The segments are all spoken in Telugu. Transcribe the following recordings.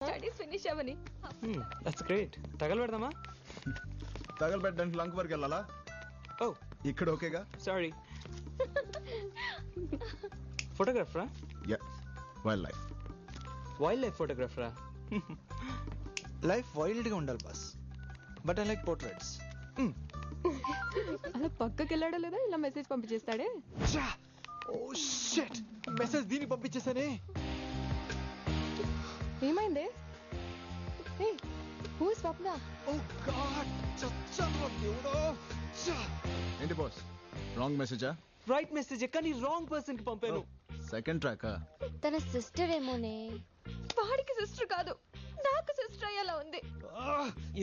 స్టడీస్ ఫినిష్ అవని. That's great. తగలబెడదామా? తగలబెట్టడానికి లంక్ వరకు వెళ్ళాలా? ఓ ఇక్కడ ఓకేగా? సారీ. ఫోటోగ్రాఫరా? Yeah, wildlife. Wildlife ఫోటోగ్రాఫరా? లైఫ్ వైల్డ్గా ఉండాలి boss, but I like portraits. అలా పక్కకి వెళ్ళాడో లేదా ఇలా మెసేజ్ పంపించేస్తాడే. ఓ షిట్, మెసేజ్ దీనికి పంపించేసానే. ఏమైంది? Who Swapna? ఓ గాడ్, చచ్చాను దేవుడో. ఏంటి బాస్, రాంగ్ మెసేజా? రైట్ మెసేజ్ కానీ రాంగ్ పర్సన్ కి పంపాను. సెకండ్ ట్రాకా? తన సిస్టర్ ఏమోనే. వాడికి సిస్టర్ కాదు, నాకు సిస్టర్ అయ్యేలా ఉంది.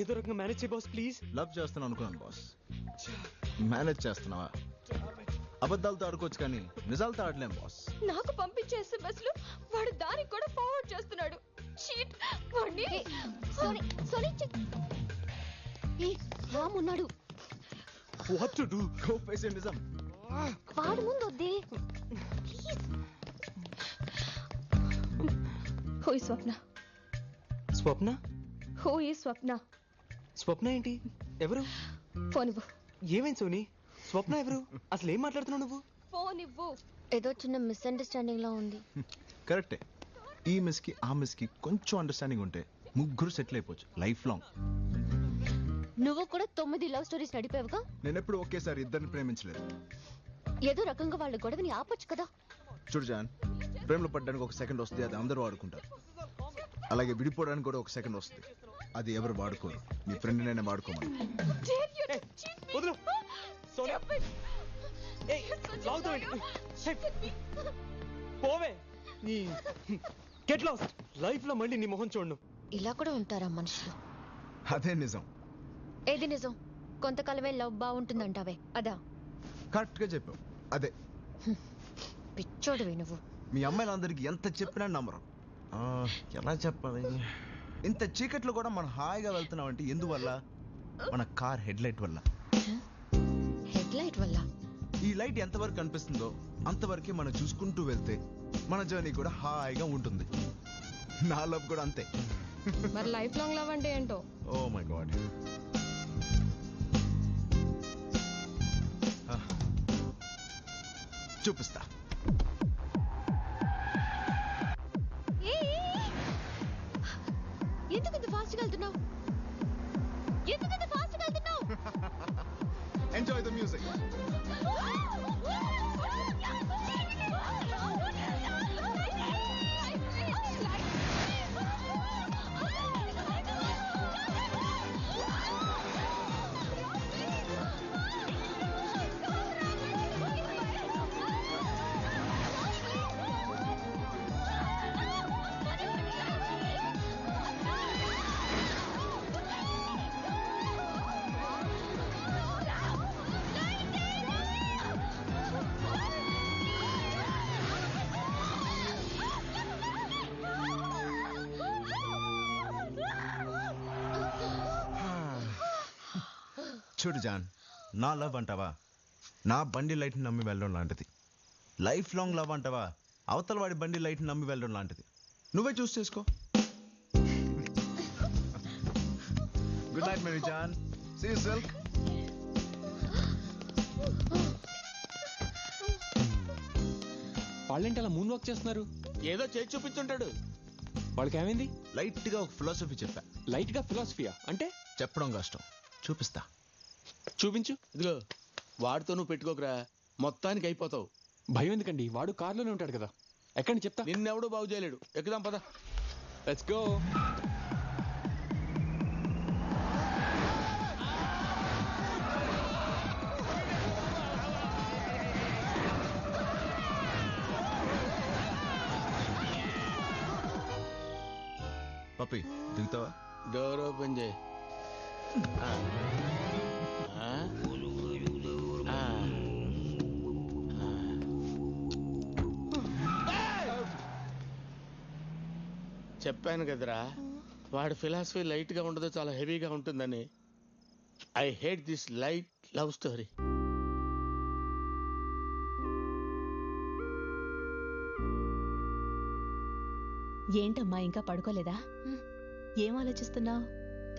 ఏదో రకంగా మేనేజ్ చేయ బాస్ ప్లీజ్. లవ్ చేస్తున్నాను అనుకున్నాను బాస్. మేనేజ్ చేస్తున్నావా? అబద్ధాలతో ఆడుకోవచ్చు కానీ నిజాలతో ఆడలేం బాస్. నాకు పంపించే SMS లు వాడు దానికి కూడా ఫార్వర్డ్ చేస్తున్నాడు. చీట్. వాడిని సారీ సారీ. రామ్ ఉన్నాడు. What to do? Go face it నిజం. వాడు ముందు వద్దే. హూ ఈ స్వప్న? స్వప్న? హూ ఈ స్వప్న? స్వప్న ఏంటి? ఎవరు? ఫోన్ ఇవ్వు. ఏమైంది సోని? స్వప్న ఎవరు? అసలు ఏం మాట్లాడుతున్నావు నువ్వు? ఫోన్ ఇవ్వు. ఏదో చిన్న మిస్అండర్స్టాండింగ్ లా ఉంది. కరెక్టే. ఈ మిస్ కి ఆ మిస్ కి కొంచెం అండర్స్టాండింగ్ ఉంటే ముగ్గురు సెటిల్ అయిపోవచ్చు లైఫ్ లాంగ్. నువ్వు కూడా 9 లవ్ స్టోరీస్ నడిపావుగా. నేను ఎప్పుడు ఒకేసారి ఇద్దరిని ప్రేమించలేదు. ఏదో రకంగా వాళ్ళ గొడవని ఆపొచ్చు కదా. చూడు జాన్, ప్రేమలో పడ్డానికి ఒక సెకండ్ వస్తుంది, అది అందరూ వాడుకుంటారు. అలాగే విడిపోవడానికి కూడా ఒక సెకండ్ వస్తుంది, అది ఎవరు వాడుకోరు. నీ ఫ్రెండ్ నైనా వాడుకోమని. Dare you to cheat me? వదిలు. Soni. Stupid. ఏయ్, You're such a లాగుతావేంటి? liar. Hey, Cheat me. పోవే. Get lost. లైఫ్ లో మళ్ళీ నీ మొహం చూడను. ఇలా కూడా ఉంటారా మనుషులు? అదే నిజం. ఏది నిజం? కొంతకాలమే లవ్ బాగుంటుందంటావే అదా? కరెక్ట్ గా చెప్పావు, అదే. పిచ్చోడివి నువ్వు. మీ అమ్మాయిలందరికీ ఎంత చెప్పినా నమ్మరు. ఎలా చెప్పాలి? ఇంత చీకట్లో కూడా మనం హాయిగా వెళ్తున్నామంటే ఎందువల్ల? మన కార్ హెడ్ లైట్ వల్ల. హెడ్ లైట్ వల్ల? ఈ లైట్ ఎంతవరకు కనిపిస్తుందో అంతవరకే మనం చూసుకుంటూ వెళ్తే మన జర్నీ కూడా హాయిగా ఉంటుంది. నా లవ్ కూడా అంతే. మరి లైఫ్ లాంగ్ లవ్ అంటే ఏంటో? Oh my God. చూపిస్తా. ఎందుకంత ఫాస్ట్ గా వెళ్తున్నావు? ఎందుకంత ఫాస్ట్ గా వెళ్తున్నావు? Enjoy the music. చూడు జాన్, నా లవ్ అంటావా నా బండి లైట్ని నమ్మి వెళ్ళడం లాంటిది. లైఫ్ లాంగ్ లవ్ అంటావా అవతల వాడి బండి లైట్ని నమ్మి వెళ్ళడం లాంటిది. నువ్వే చూస్ చేసుకో. Good night Mary John. See you silk. వాళ్ళేంటి అలా మూన్ వాక్ చేస్తున్నారు? ఏదో చేసి చూపించుంటాడు. వాళ్ళకి ఏమైంది? లైట్ గా ఒక ఫిలాసఫీ చెప్పా. లైట్ గా ఫిలాసఫియా అంటే? చెప్పడం కష్టం, చూపిస్తా. చూపించు. ఇదిగో వాడితో నువ్వు పెట్టుకోకరా, మొత్తానికి అయిపోతావు. భయం ఎందుకండి? వాడు కార్లోనే ఉంటాడు కదా. ఎక్కడి చెప్తా. నిన్నెవడూ బాగు చేయలేడు. ఎక్కుదాం పద. Let's go. పప్పి దిగుతావా? డోర్ ఓపెన్ చేయి. చెప్పాను కదరా, వాడి ఫిలాసఫీ లైట్ గా ఉండదు, చాలా హెవీగా ఉంటుందని. I hate this light love story. ఏంటమ్మా ఇంకా పడుకోలేదా? ఏం ఆలోచిస్తున్నావు?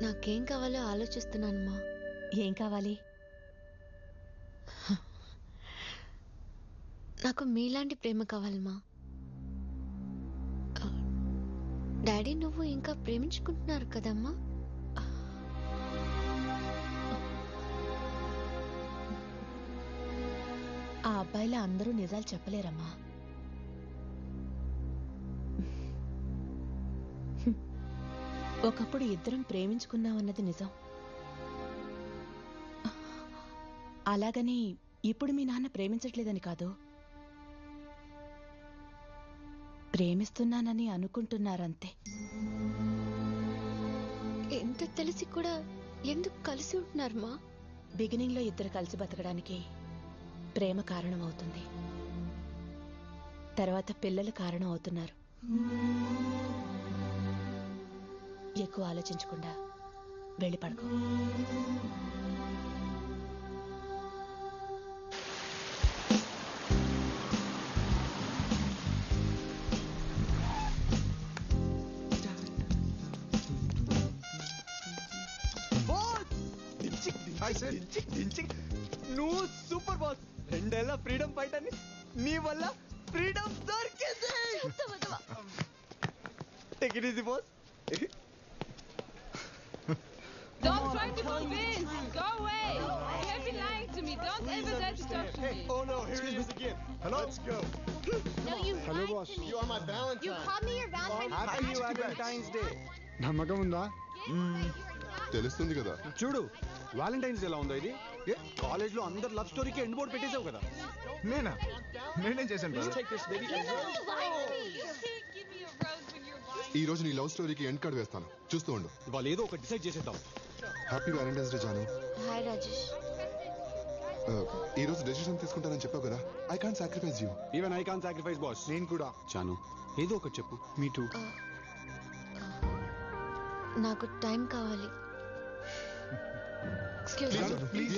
నాకేం కావాలో ఆలోచిస్తున్నానమ్మా. ఏం కావాలి? నాకు మీలాంటి ప్రేమ కావాలమ్మా. డాడీ నువ్వు ఇంకా ప్రేమించుకుంటున్నారు కదమ్మా? ఆ అబ్బాయిలా అందరూ నిజాలు చెప్పలేరమ్మా. ఒకప్పుడు ఇద్దరం ప్రేమించుకున్నామన్నది నిజం. అలాగని ఇప్పుడు మీ నాన్న ప్రేమించట్లేదని కాదు, ప్రేమిస్తున్నానని అనుకుంటున్నారంతే. ఎంత తెలిసి కూడా ఎందుకు కలిసి ఉంటున్నారమ్మా? బిగినింగ్ లో ఇద్దరు కలిసి బతకడానికి ప్రేమ కారణం అవుతుంది, తర్వాత పిల్లలు కారణం అవుతున్నారు. ఎక్కువ ఆలోచించకుండా వెళ్ళి పడుకో. నువ్వు సూపర్ బాస్. 2 ఏళ్ల ఫ్రీడమ్ ఫైట్ అని నీ వల్ల ఫ్రీడమ్ దొరికింది. Take it easy boss. Don't try to convince. Go away. You have been lying to me. Don't ever dare to talk to me. Oh no, here he is again. Hello. Let's go. No, you Hello, lied boss. to me. You are my Valentine. You called me your Valentine's happy Valentine's day. నమ్మకం ఉందా? తెలుస్తుంది కదా. చూడు వాలంటైన్స్ ఎలా ఉందో ఇది. కాలేజ్ లో అందరు లవ్ స్టోరీకి ఎండ్ బోర్డ్ పెట్టేసావు కదా. నేనేం చేశాను brother? ఈ రోజు నీ లవ్ స్టోరీకి ఎండ్ కార్డ్ వేస్తాను, చూస్తూ ఉండు. ఇవాళ ఏదో ఒక డిసైడ్ చేసేద్దాం. Happy Valentine's day Jaanu. Hi Rajesh. ఈ రోజు డెసిషన్ తీసుకుంటానని చెప్పావు కదా. I can't sacrifice you. Even I can't sacrifice boss. నేను కూడా. చాను ఏదో ఒకటి చెప్పు. Me too. నాకు టైం కావాలి. Excuse me. ప్లీజ్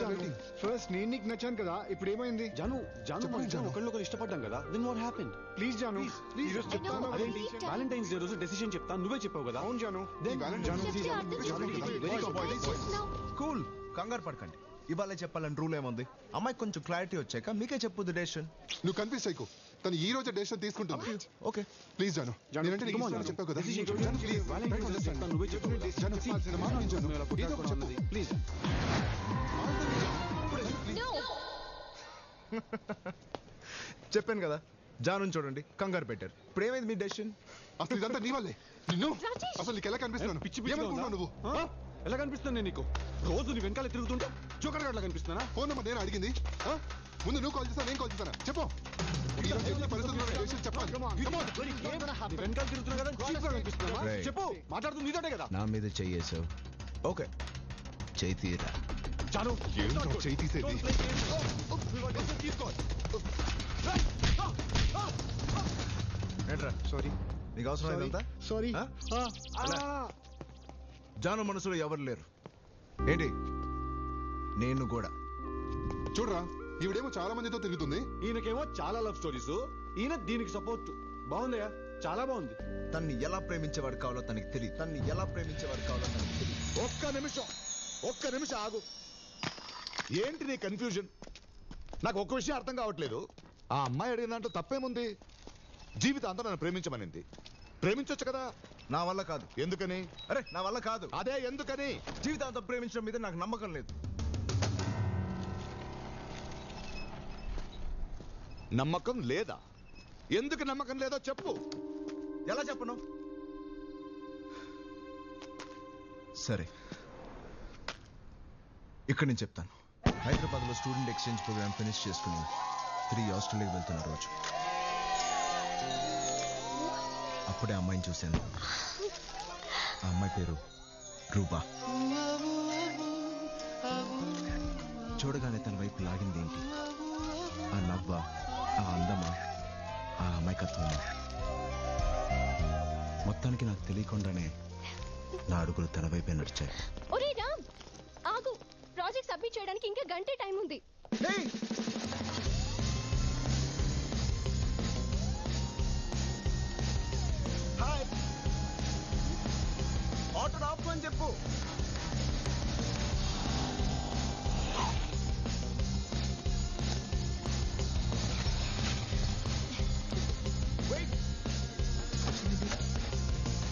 ఫస్ట్ నేను నీకు నచ్చాను కదా, ఇప్పుడు ఏమైంది? జాను చెప్పండి, జాను. ఒకళ్ళొకరు ఇష్టపడ్డాం కదా. Then what happened? Please Jaanu, please ఈరోజు చెప్తాను. అదేంటి వాలంటైన్స్ డే రోజు డెసిషన్ చెప్తా నువ్వే చెప్పావు కదా. అవును జాను. కూల్, కంగారు పడకండి. ఇవాళ చెప్పాలని రూల్ ఏముంది? అమ్మాయికి కొంచెం క్లారిటీ వచ్చాక మీకే చెప్పుద్ది డెసిషన్. నువ్వు కన్ఫ్యూజ్ అయ్యకు. తను ఈ రోజు డెసిషన్ తీసుకుంటుంది. ఓకే ప్లీజ్ జాను, నేనంటే నీకు ఇష్టం అని చెప్పావు కదా. జాను, ప్లీజ్. నువ్వే చెప్పావు కదా. జాను, చెప్పాల్సిన మాట విను, జాను. ఏదో ఒకటి చెప్పు. ప్లీజ్. చెప్పాను కదా, జాను చూడండి కంగారు పెట్టారు. ఇప్పుడు ఏమైంది మీ డెసిషన్? అసలు ఇదంతా నీ వల్లే. నిన్ను అసలు నీకు ఎలా కనిపిస్తున్నాను? పిచ్చి పిచ్చి ఏమనుకున్నావు నువ్వు? ఎలా కనిపిస్తాను నేను నీకు? రోజు నీ వెనకాల తిరుగుతుంటా జోకర్ గట్లా కనిపిస్తానా? ఫోన్ నెంబర్ నేను అడిగింది. ముందు నువ్వు కాల్ చేస్తా, నేను కాల్ చేస్తానా? చెప్పు. ఈ రోజు ఎన్ని పరిస్థితుల్లో డెసిషన్ చెప్పాలి. నీ వెనకాల తిరుగుతున్నా కదా, చీప్ గా కనిపిస్తున్నానా? Right. చెప్పు, మాట్లాడుతుంది నీతోటే కదా. నా మీద చెయ్యేసావు. ఓకే, చెయ్యి తీరా. చాలు. ఏంటో చేయి తీసేది. ఏంట్రా సారీ. నీకు అవసరం ఇదంతా? సారీ. జాను మనసులో ఎవరు లేరు ఏంటి? నేను కూడా. చూడరా, ఈవిడేమో చాలా మందితో తిరుగుతుంది. ఈయనకేమో చాలా లవ్ స్టోరీస్, ఈయన దీనికి సపోర్ట్. బాగుందయ్యా, చాలా బాగుంది. తన్ని ఎలా ప్రేమించేవాడు కావాలో తనకి తెలియదు. ఒక్క నిమిషం ఆగు. ఏంటి నీ కన్ఫ్యూజన్? నాకు ఒక్క విషయం అర్థం కావట్లేదు. ఆ అమ్మాయి అడిగిన దాంట్లో తప్పేముంది? జీవితాంతం నన్ను ప్రేమించమనింది. ప్రేమించొచ్చు కదా. నా వల్ల కాదు. ఎందుకని? అరే నా వల్ల కాదు. అదే ఎందుకని? జీవితాంతం ప్రేమించడం మీద నాకు నమ్మకం లేదు. నమ్మకం లేదా? ఎందుకు నమ్మకం లేదో చెప్పు. ఎలా చెప్పను? సరే, ఇక్కడ నేను చెప్తాను. హైదరాబాద్ లో స్టూడెంట్ ఎక్స్చేంజ్ ప్రోగ్రామ్ ఫినిష్ చేసుకుని 3 ఆస్ట్రేలియాకి వెళ్తున్న రోజు అప్పుడే అమ్మాయిని చూశాను. ఆ అమ్మాయి పేరు రూపా. చూడగానే తన వైపు లాగింది ఏంటి? ఆ నవ్వా, ఆ అందమా, ఆ అమాయకత్వమా? మొత్తానికి నాకు తెలియకుండానే నా అడుగులు తన వైపే నడిచాయి. ఒరే రామ్, ఆగు. ప్రాజెక్ట్ సబ్మిట్ చేయడానికి ఇంకా గంటే టైం ఉంది. ఆటో అని చెప్పు.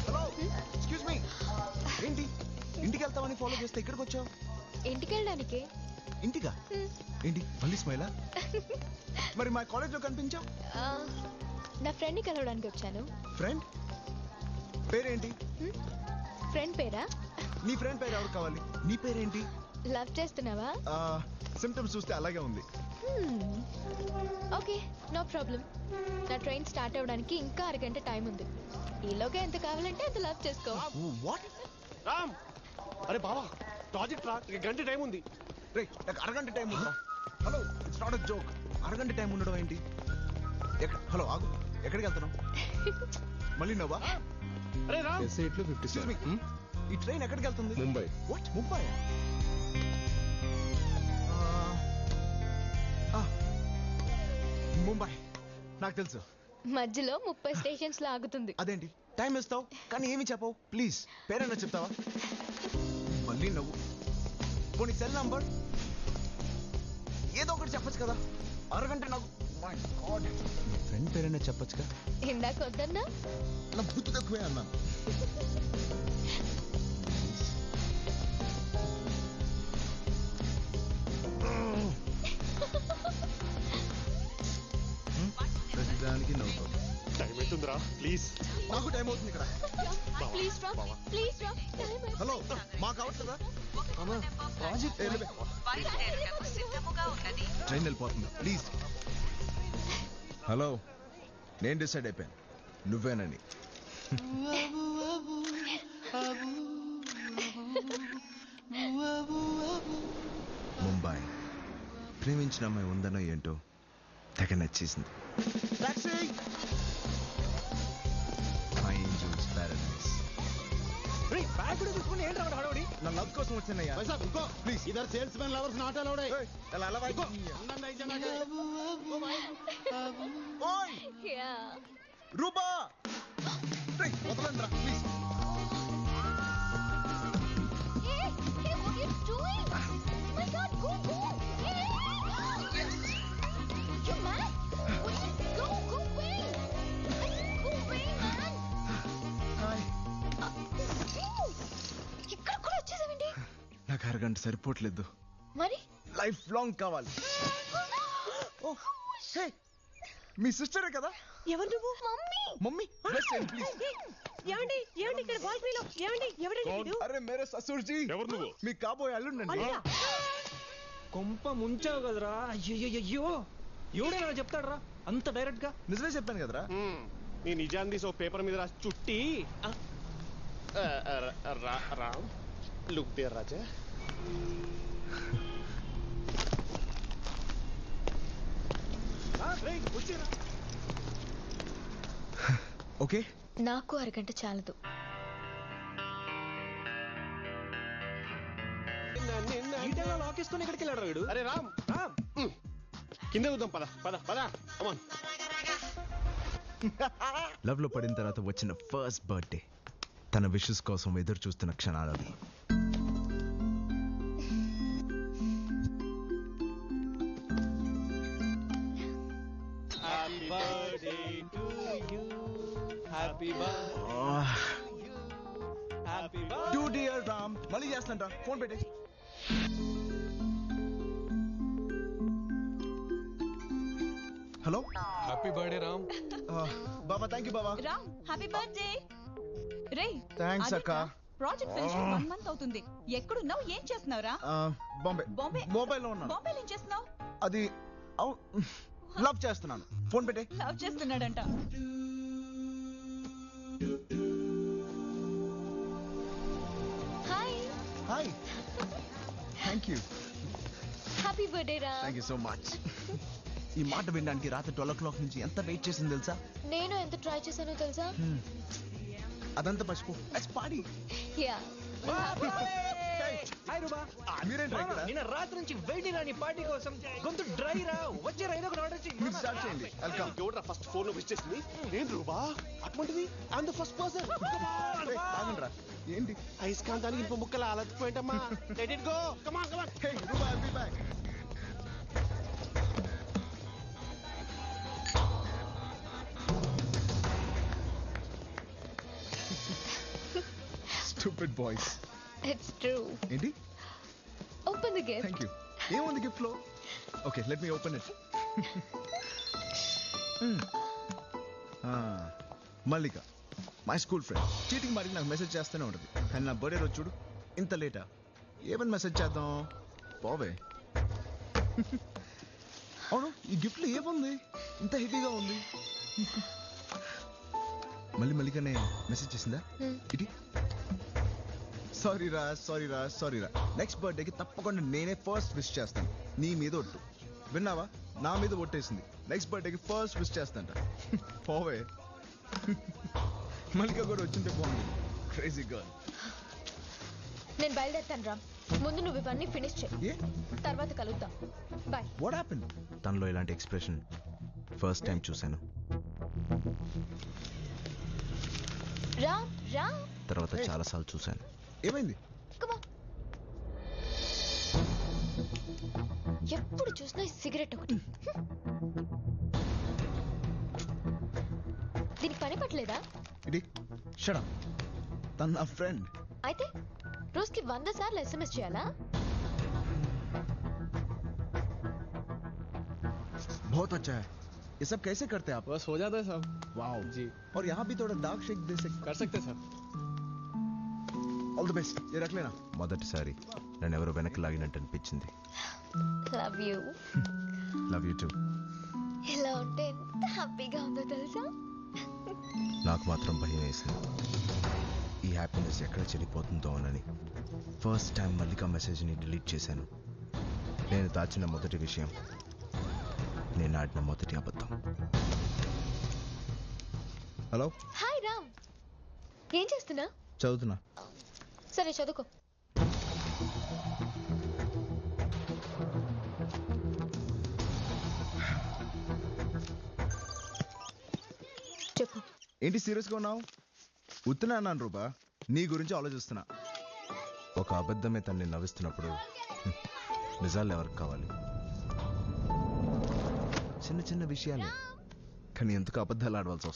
Hello, excuse me. ఏంటి ఇంటికి వెళ్తామని ఫాలో చేస్తే ఇక్కడికి వచ్చావు? ఇంటికి వెళ్ళడానికి. ఇంటికా? ఏంటి మళ్ళీ స్మైలా? మరి మా కాలేజ్లో కనిపించావు? నా ఫ్రెండ్ని కలవడానికి వచ్చాను. ఫ్రెండ్ పేరేంటి? ఫ్రెండ్ పేరా? నీ ఫ్రెండ్ పేరు ఎవరు కావాలి? నీ పేరేంటి? లవ్ చేస్తున్నావా? సిమ్టమ్స్ చూస్తే అలాగే ఉంది. Okay, no problem. నా ట్రైన్ స్టార్ట్ అవ్వడానికి ఇంకా అరగంట టైం ఉంది. ఈలోగా ఎంత కావాలంటే అంత లవ్ చేసుకో. వాట్? రామ్, అరే బావా, ప్రాజెక్ట్ రా, గంట టైం ఉంది. రే, నాకు అరగంట టైం ఉందా? Hello, it's not a joke. అరగంట టైం ఉండడం ఏంటి? హలో ఆగు, ఎక్కడికి వెళ్తున్నావు? మళ్ళీ నవ్వా? అరే రామ్, ఎస్ఐట్లో 57. ఈ ట్రైన్ ఎక్కడికి వెళ్తుంది? ముంబై. వాట్, ముంబై? ముంబై నాకు తెలుసు. మధ్యలో 30 స్టేషన్స్ లో ఆగుతుంది. అదేంటి టైం ఇస్తావు కానీ ఏమి చెప్పవు? ప్లీజ్ పేరైనా చెప్తావా? మళ్ళీ నవ్వు. పోనీ సెల్ నంబర్ ఏదో ఒకటి చెప్పొచ్చు కదా. అరగంట నాకు ఫ్రెండ్ పేరైనా చెప్పొచ్చుగా. ఇందాక వద్దన్నా? నా బుద్ధి తక్కువే అన్నా. ప్రతిదానికి నవ్వుతావు. టైం అవుతుందిరా, ప్లీజ్. నాకు టైం అవుతుంది ఇక్కడ. ప్లీజ్ రా, ప్లీజ్ రా. హలో, మాకు అవట్లేదా? ట్రైన్ వెళ్ళిపోతుంది, ప్లీజ్. హలో, నేను డిసైడ్ అయిపోయాను నువ్వేనని. ముంబై ప్రేమించిన అమ్మాయి ఉందనో ఏంటో తెగ నచ్చేసింది. My angels paradise. నా లవ్ కోసం వచ్చిందయ్యా. ప్లీజ్ ఇద్దరు salesmen lovers not allowed. Rupa వదలండి రా ప్లీజ్. నాకు అరగంట సరిపోవట్లేదు, మరి లైఫ్ లాంగ్ కావాలి. మీ సిస్టరే కదా? ఎవరు నువ్వు? Mummy please. ఏమండి ఏమండి ఇక్కడ బాల్కనీలో ఏమండి ఎవరండి వీడు? అరే మేరే ససూర్జీ. ఎవరు నువ్వు? మీ కాబోయే అల్లుండండి. కొంప ముంచావు కదరా. అయ్యో, ఎవడైనా చెప్తాడు రా అంత డైరెక్ట్ గా? నిజమే చెప్పాను కదరా. నీ నిజాన్ని తీసి పేపర్ మీద రాసి చుట్టి. Ram, look there Raja. Okay, నాకు అరగంట చాలదు. లాకేసుకొని ఎక్కడికి వెళ్ళాడు వీడు? అరే రామ్, కింద చూద్దాం. పద పద పద, కమాన్. లవ్ లో పడిన తర్వాత వచ్చిన ఫస్ట్ బర్త్డే, తన విషెస్ కోసం ఎదురు చూస్తున్న క్షణాలవి. టు డియర్ రామ్, మళ్ళీ చేస్తాంట. ఫోన్ పెట్టే. Hello, happy birthday Ram. Baba. Thank you Baba. Ram, happy birthday. Ray, thanks అక్క. ప్రాజెక్ట్ ఫినిష్ 1 మంత్ అవుతుంది. ఎక్కడున్నావు? ఏం చేస్తున్నావురా? బాంబే. బాంబే? మొబైల్లో ఉన్నాను. బాంబేలో ఏం చేస్తున్నావు? అది లవ్ చేస్తున్నాను. ఫోన్ పెట్టే. లవ్ చేస్తున్నాడంట. Hi. Hi. Thank you. Happy birthday రా. Thank you so much. ఈ మాట వినడానికి రాత్రి 12 o'clock నుంచి ఎంత వెయిట్ చేసింది తెలుసా? నేను ఎంత ట్రై చేశానో తెలుసా? అదంతా మర్చిపో. Let's party. యా. హాయ్ రూబా. మీరేంట్రా ఇక్కడ? నిన్న రాత్రి నుంచి వెయిటింగ్ నీ పార్టీ కోసం. గొంతు డ్రై రా. వచ్చే రైలు ఒక ఆర్డర్ మీరు స్టార్ట్ చేయండి. వెల్కమ్. ఎవడ్రా ఫస్ట్ ఫోన్ లో విష్ చేసింది? నేను రూబా. అటువంటిది ఐఎమ్ ద ఫస్ట్ పర్సన్. ఆగండ్రా. ఏంటి? అయస్కాంతానికి ఇంకో ముక్కల అలసిపోయింటమ్మా. Let it go. Come on come on. Hey Ruba, I'll be back. Stupid boys. It's true. ఏంటి? Open the gift. Thank you. ఏముంది గిఫ్ట్ లో? Okay, let me open it. Mallika, my school friend. Cheating మాటికి నాకు మెసేజ్ చేస్తూనే ఉంటుంది. కానీ నా బర్త్డే రోజు చూడు, ఇంత లేటా? ఏమని మెసేజ్ చేద్దాం? పోవే. అవును, ఈ గిఫ్ట్ లో ఏముంది ఇంత హెవీగా ఉంది? మళ్ళీ మల్లికనే మెసేజ్ చేసిందా? ఇటీ. సారీ రా. నెక్స్ట్ బర్త్డేకి తప్పకుండా నేనే ఫస్ట్ విష్ చేస్తాను. నీ మీద ఒట్టు. విన్నావా? నా మీద ఒట్టేసింది. నెక్స్ట్ బర్త్డేకి ఫస్ట్ విష్ చేస్తాంట. పోవే. మల్లిక కూడా వచ్చింటే బాగుంది. Crazy girl. నేను బయలుదేరుతాను రామ్. ముందు నువ్వు ఇవన్నీ ఫినిష్ చేయి. ఏ? తర్వాత కలుద్దాం. బాయ్. What happen? తనలో ఇలాంటి ఎక్స్ప్రెషన్ ఫస్ట్ టైం చూశాను. రామ్ రామ్. తర్వాత చాలాసార్లు చూశాను. ఏమైంది? Come on. ఎప్పుడు చూసినా ఈ సిగరెట్ ఒకటి. దీనికి పని పట్టలేదా? ఇది షట్ అప్. తన నా ఫ్రెండ్. అయితే రోజుకి 100 సార్లు SMS చేయాలా? बहुत अच्छा है. ये सब कैसे करते हैं आप? बस हो जाता है साहब. वाओ जी. और यहाँ भी थोड़ा डार्क शेक दे सकते. कर सकते हैं ఆల్ ది బెస్ట్. ఏ రకలేనా? మొదటిసారి నన్ను ఎవరో వెనక్కి లాగినట్టు అనిపించింది. Love you. Love you two. ఇలా ఉంటే ఎంత హ్యాపీగా ఉందో తెలుసా? నాకు మాత్రం భయం వేసింది. ఈ హ్యాపీనెస్ ఎక్కడ చెడిపోతుందో అని. ఫస్ట్ టైం మల్లిక మెసేజ్ని డిలీట్ చేశాను. నేను దాచిన మొదటి విషయం, నేను ఆడిన మొదటి అబద్ధం. హలో. హాయ్ రామ్. ఏం చేస్తున్నా? చదువుతున్నా. సరే చదువుకో. చెప్పు. ఏంటి సీరియస్గా ఉన్నావు? ఉత్తనే అన్నాను రూపా. నీ గురించి ఆలోచిస్తున్నా. ఒక అబద్ధమే తన్ని నవ్విస్తున్నప్పుడు నిజాలు ఎవరికి కావాలి? చిన్న చిన్న విషయాలే, కానీ ఎందుకు అబద్ధాలు ఆడవలసి వస్తుంది?